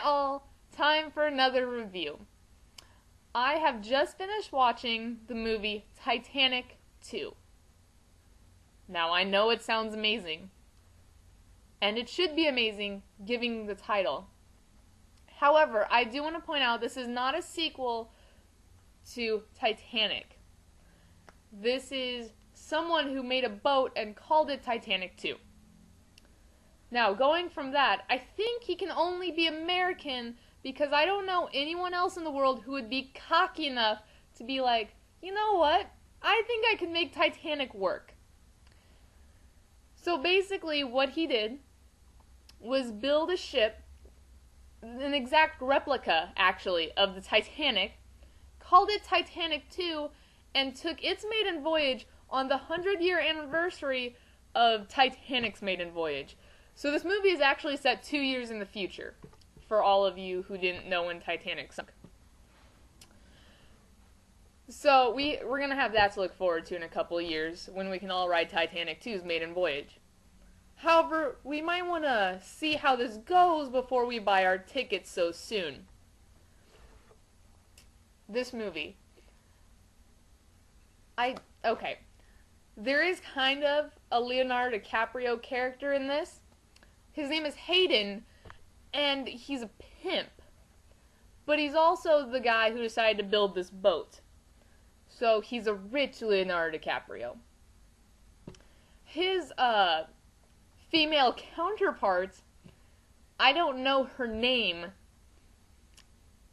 all, time for another review. I have just finished watching the movie Titanic 2. Now I know it sounds amazing, and it should be amazing given the title. However, I do want to point out this is not a sequel to Titanic. This is someone who made a boat and called it Titanic 2. Now, going from that, I think he can only be American because I don't know anyone else in the world who would be cocky enough to be like, you know what? I think I can make Titanic work. So basically what he did was build a ship, an exact replica, actually, of the Titanic, called it Titanic 2, and took its maiden voyage on the 100-year anniversary of Titanic's maiden voyage. So this movie is actually set 2 years in the future, for all of you who didn't know when Titanic sunk. So we're going to have that to look forward to in a couple of years, when we can all ride Titanic 2's maiden voyage. However, we might want to see how this goes before we buy our tickets so soon. This movie. Okay. There is kind of a Leonardo DiCaprio character in this. His name is Hayden, and he's a pimp. But he's also the guy who decided to build this boat. So he's a rich Leonardo DiCaprio. His, female counterpart, I don't know her name,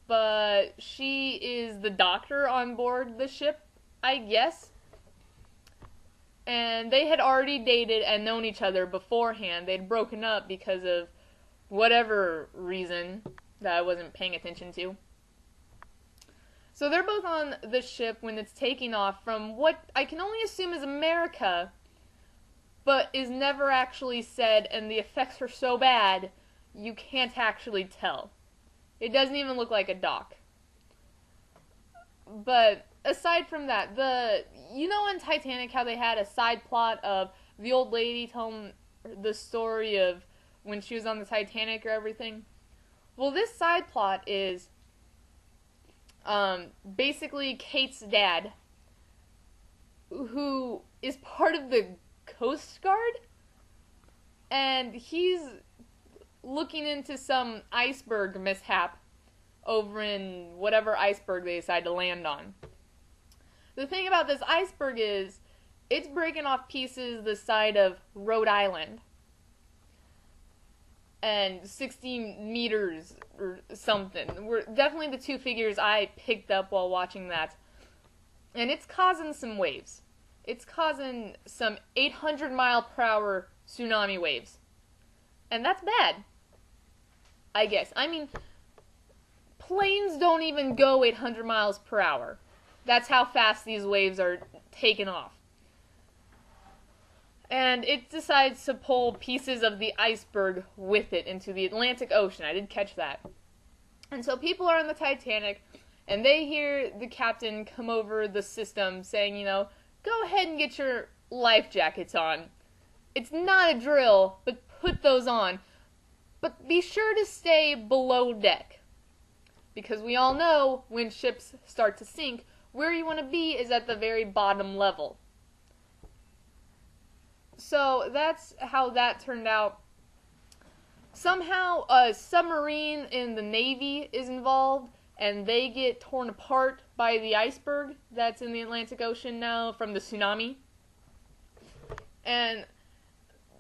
but she is the doctor on board the ship, I guess. And they had already dated and known each other beforehand. They'd broken up because of whatever reason that I wasn't paying attention to. So they're both on the ship when it's taking off from what I can only assume is America, but is never actually said, and the effects are so bad, you can't actually tell. It doesn't even look like a dock. But aside from that, you know in Titanic how they had a side plot of the old lady telling the story of when she was on the Titanic or everything? Well, this side plot is basically Kate's dad, who is part of the Coast Guard, and he's looking into some iceberg mishap over in whatever iceberg they decide to land on. The thing about this iceberg is it's breaking off pieces the size of Rhode Island, and 16 meters or something were definitely the two figures I picked up while watching that, and it's causing some waves. It's causing some 800-mile-per-hour tsunami waves. And that's bad, I guess. I mean, planes don't even go 800 miles per hour. That's how fast these waves are taking off. And it decides to pull pieces of the iceberg with it into the Atlantic Ocean. I did catch that. And so people are on the Titanic, and they hear the captain come over the system saying, you know, go ahead and get your life jackets on. It's not a drill, but put those on. But be sure to stay below deck. Because we all know when ships start to sink, where you want to be is at the very bottom level. So that's how that turned out. Somehow a submarine in the Navy is involved, and they get torn apart by the iceberg that's in the Atlantic Ocean now from the tsunami. And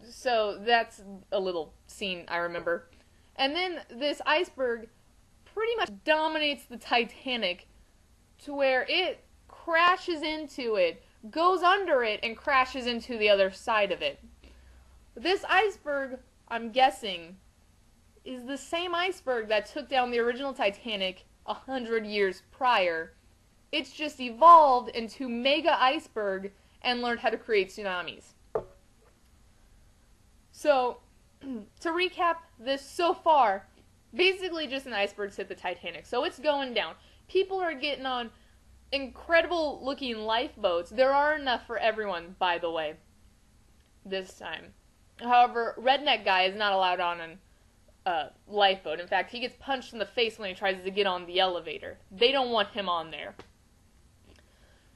so that's a little scene I remember. And then this iceberg pretty much dominates the Titanic to where it crashes into it, goes under it, and crashes into the other side of it. This iceberg, I'm guessing, is the same iceberg that took down the original Titanic 100 years prior. It's just evolved into mega iceberg and learned how to create tsunamis. So, to recap this so far, basically just an iceberg hit the Titanic. So it's going down. People are getting on incredible looking lifeboats. There are enough for everyone, by the way, this time. However, redneck guy is not allowed on lifeboat. In fact, he gets punched in the face when he tries to get on the elevator. They don't want him on there.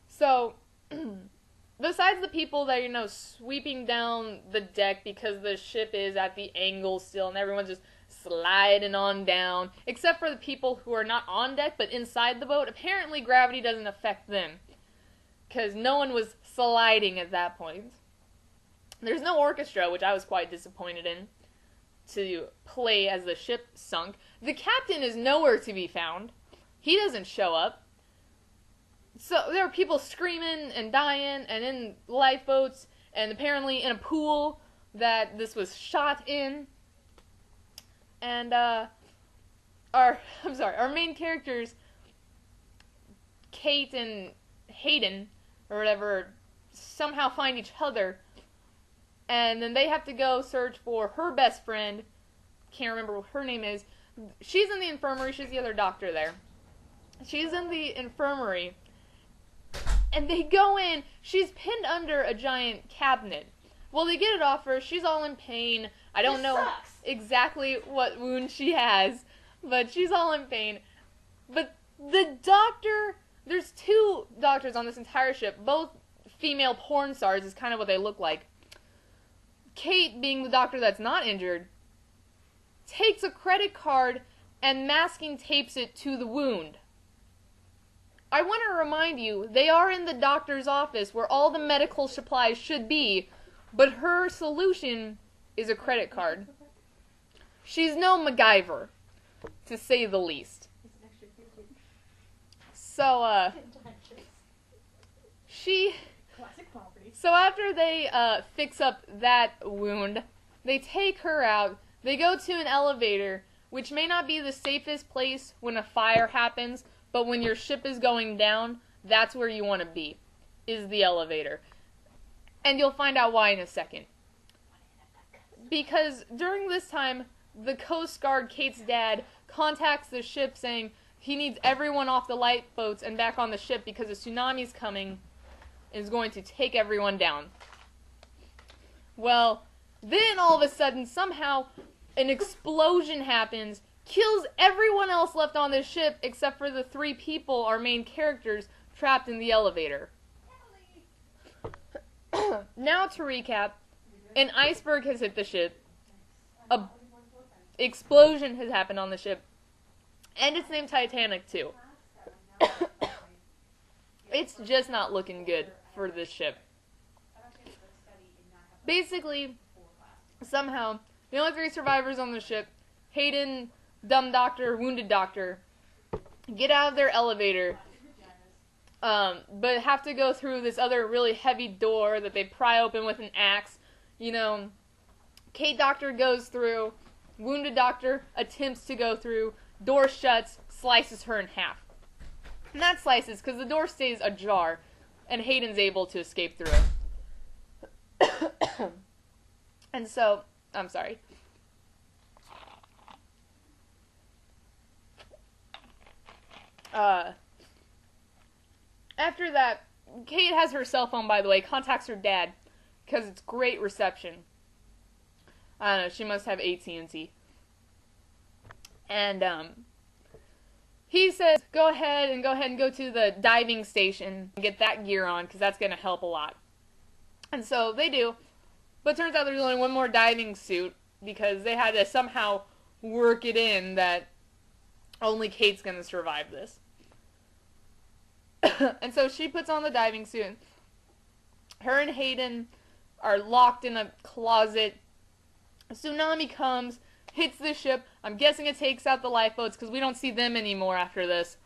So, besides the people that are, sweeping down the deck because the ship is at the angle still and everyone's just sliding on down, except for the people who are not on deck but inside the boat, apparently gravity doesn't affect them because no one was sliding at that point. There's no orchestra, which I was quite disappointed in, to play as the ship sunk. The captain is nowhere to be found. He doesn't show up. So there are people screaming and dying and in lifeboats and apparently in a pool that this was shot in. And our main characters, Kate and Hayden or whatever, somehow find each other. And then they have to go search for her best friend. Can't remember what her name is. She's in the infirmary. She's the other doctor there. She's in the infirmary. And they go in. She's pinned under a giant cabinet. Well, they get it off her. She's all in pain. I don't know exactly what wound she has, but she's all in pain. But the doctor... There's two doctors on this entire ship. Both female porn stars is kind of what they look like. Kate, being the doctor that's not injured, takes a credit card and masking tapes it to the wound. I want to remind you, they are in the doctor's office where all the medical supplies should be, but her solution is a credit card. She's no MacGyver, to say the least. So, So after they fix up that wound, they take her out. They go to an elevator, which may not be the safest place when a fire happens, but when your ship is going down, that's where you want to be, is the elevator. And you'll find out why in a second. Because during this time, the Coast Guard, Kate's dad, contacts the ship saying he needs everyone off the lifeboats and back on the ship because a tsunami's coming and is going to take everyone down. Well, then all of a sudden, somehow, an explosion happens, kills everyone else left on this ship except for the three people, our main characters, trapped in the elevator. Now to recap, an iceberg has hit the ship, a explosion has happened on the ship, and it's named Titanic too. It's just not looking good for this ship. Basically, somehow, the only three survivors on the ship, Hayden, dumb doctor, wounded doctor, get out of their elevator, but have to go through this other really heavy door that they pry open with an axe. Kate doctor goes through, wounded doctor attempts to go through, door shuts, slices her in half. Not slices, because the door stays ajar, and Hayden's able to escape through it. And so, I'm sorry. After that, Kate has her cell phone, by the way, contacts her dad, because it's great reception. I don't know, she must have AT&T. And, he says, go ahead and go to the diving station and get that gear on, because that's going to help a lot. And so they do. But turns out there's only one more diving suit, because they had to somehow work it in that only Kate's going to survive this. And so she puts on the diving suit. Her and Hayden are locked in a closet. A tsunami comes, hits the ship. I'm guessing it takes out the lifeboats because we don't see them anymore after this.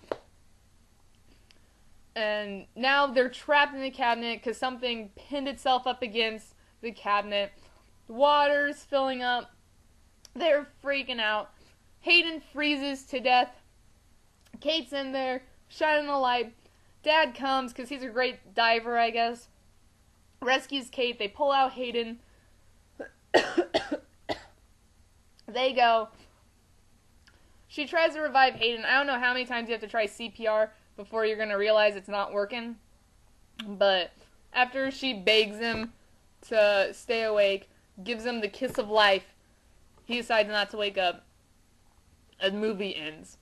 And now they're trapped in the cabinet because something pinned itself up against the cabinet. Water's filling up. They're freaking out. Hayden freezes to death. Kate's in there, shining the light. Dad comes because he's a great diver, I guess. Rescues Kate. They pull out Hayden. They go. She tries to revive Hayden. I don't know how many times you have to try CPR before you're going to realize it's not working. But after she begs him to stay awake, gives him the kiss of life, he decides not to wake up. a movie ends.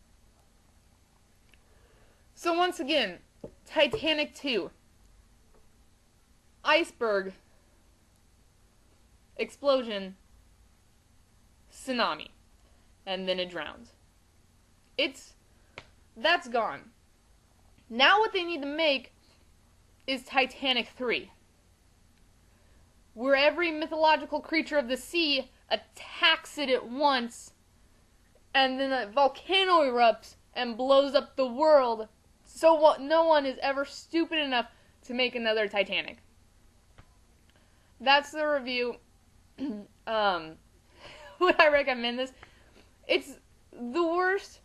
So once again, Titanic 2. Iceberg. Explosion. Tsunami. And then it drowns. That's gone. Now what they need to make is Titanic 3. Where every mythological creature of the sea attacks it at once, and then a volcano erupts and blows up the world, so no one is ever stupid enough to make another Titanic. That's the review. Would I recommend this? It's the worst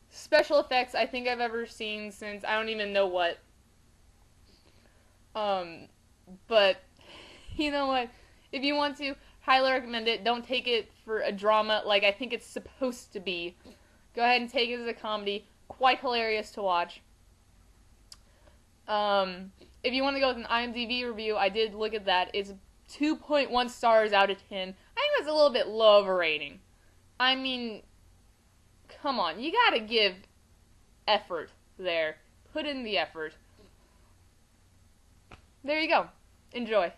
special effects I think I've ever seen since I don't even know what. But you know what? If you want to, highly recommend it. Don't take it for a drama like I think it's supposed to be. Go ahead and take it as a comedy. Quite hilarious to watch. If you want to go with an IMDb review, I did look at that. It's 2.1 stars out of 10. I think that's a little bit low of a rating. I mean, come on. You gotta give effort there. Put in the effort. There you go. Enjoy.